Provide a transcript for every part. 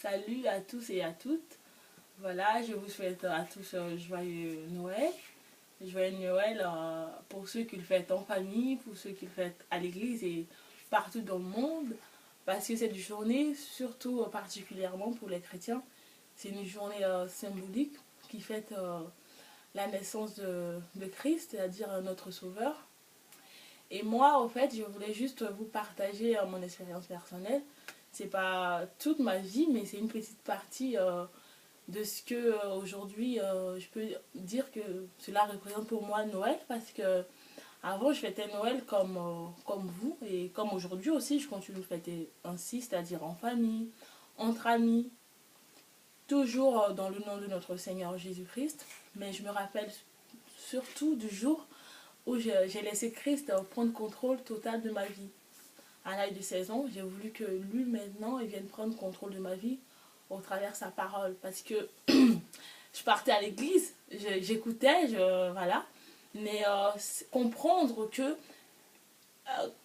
Salut à tous et à toutes. Voilà, je vous souhaite à tous joyeux Noël. Joyeux Noël pour ceux qui le fêtent en famille, pour ceux qui le fêtent à l'église et partout dans le monde. Parce que cette journée, surtout particulièrement pour les chrétiens, c'est une journée symbolique qui fête la naissance de Christ, c'est-à-dire notre Sauveur. Et moi, au fait, je voulais juste vous partager mon expérience personnelle. C'est pas toute ma vie, mais c'est une petite partie de ce que aujourd'hui je peux dire que cela représente pour moi Noël, parce que avant je fêtais Noël comme vous et comme aujourd'hui aussi je continue de fêter ainsi, c'est-à-dire en famille, entre amis, toujours dans le nom de notre Seigneur Jésus-Christ. Mais je me rappelle surtout du jour où j'ai laissé Christ prendre contrôle total de ma vie. À l'âge de 16 ans, j'ai voulu que lui maintenant il vienne prendre contrôle de ma vie au travers de sa parole, parce que je partais à l'église, j'écoutais, voilà, mais comprendre que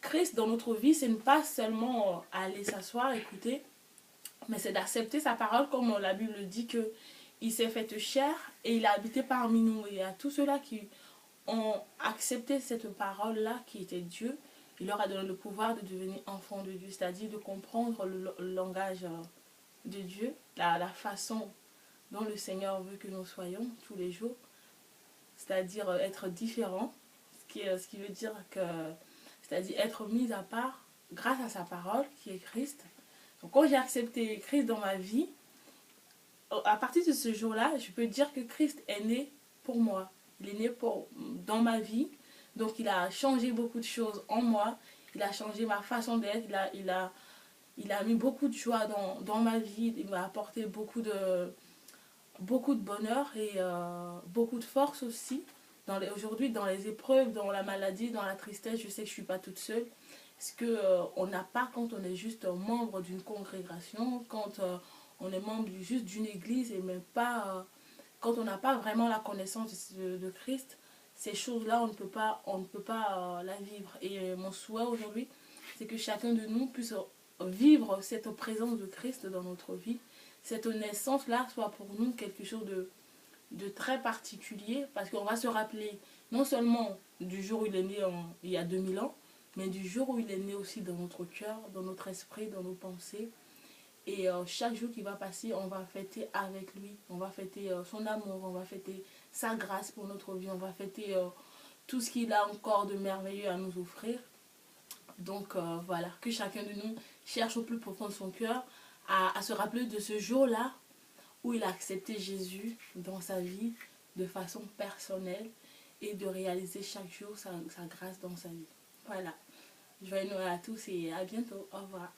Christ dans notre vie, c'est ne pas seulement aller s'asseoir, écouter, mais c'est d'accepter sa parole, comme la Bible dit que il s'est fait chair et il a habité parmi nous. Et à tous ceux-là qui ont accepté cette parole-là, qui était Dieu, il leur a donné le pouvoir de devenir enfants de Dieu, c'est-à-dire de comprendre le langage de Dieu, la façon dont le Seigneur veut que nous soyons tous les jours, c'est-à-dire être différents, ce qui veut dire que, c'est-à-dire être mis à part grâce à sa parole qui est Christ. Donc quand j'ai accepté Christ dans ma vie, à partir de ce jour-là, je peux dire que Christ est né pour moi. Il est né dans ma vie. Donc il a changé beaucoup de choses en moi. Il a changé ma façon d'être. Il a mis beaucoup de joie dans ma vie. Il m'a apporté beaucoup de bonheur et beaucoup de force aussi. Aujourd'hui, dans les épreuves, dans la maladie, dans la tristesse, je sais que je ne suis pas toute seule. Ce qu'on n'a pas quand on est juste membre d'une congrégation, quand on est membre juste d'une église, et même pas quand on n'a pas vraiment la connaissance de Christ. Ces choses-là, on ne peut pas la vivre. Et mon souhait aujourd'hui, c'est que chacun de nous puisse vivre cette présence de Christ dans notre vie. Cette naissance-là soit pour nous quelque chose de très particulier, parce qu'on va se rappeler non seulement du jour où il est né il y a 2000 ans, mais du jour où il est né aussi dans notre cœur, dans notre esprit, dans nos pensées. Et chaque jour qui va passer, on va fêter avec lui, on va fêter son amour, on va fêter sa grâce pour notre vie, on va fêter tout ce qu'il a encore de merveilleux à nous offrir. Donc voilà, que chacun de nous cherche au plus profond de son cœur à se rappeler de ce jour-là où il a accepté Jésus dans sa vie de façon personnelle et de réaliser chaque jour sa grâce dans sa vie. Voilà. Joyeux Noël à tous et à bientôt. Au revoir.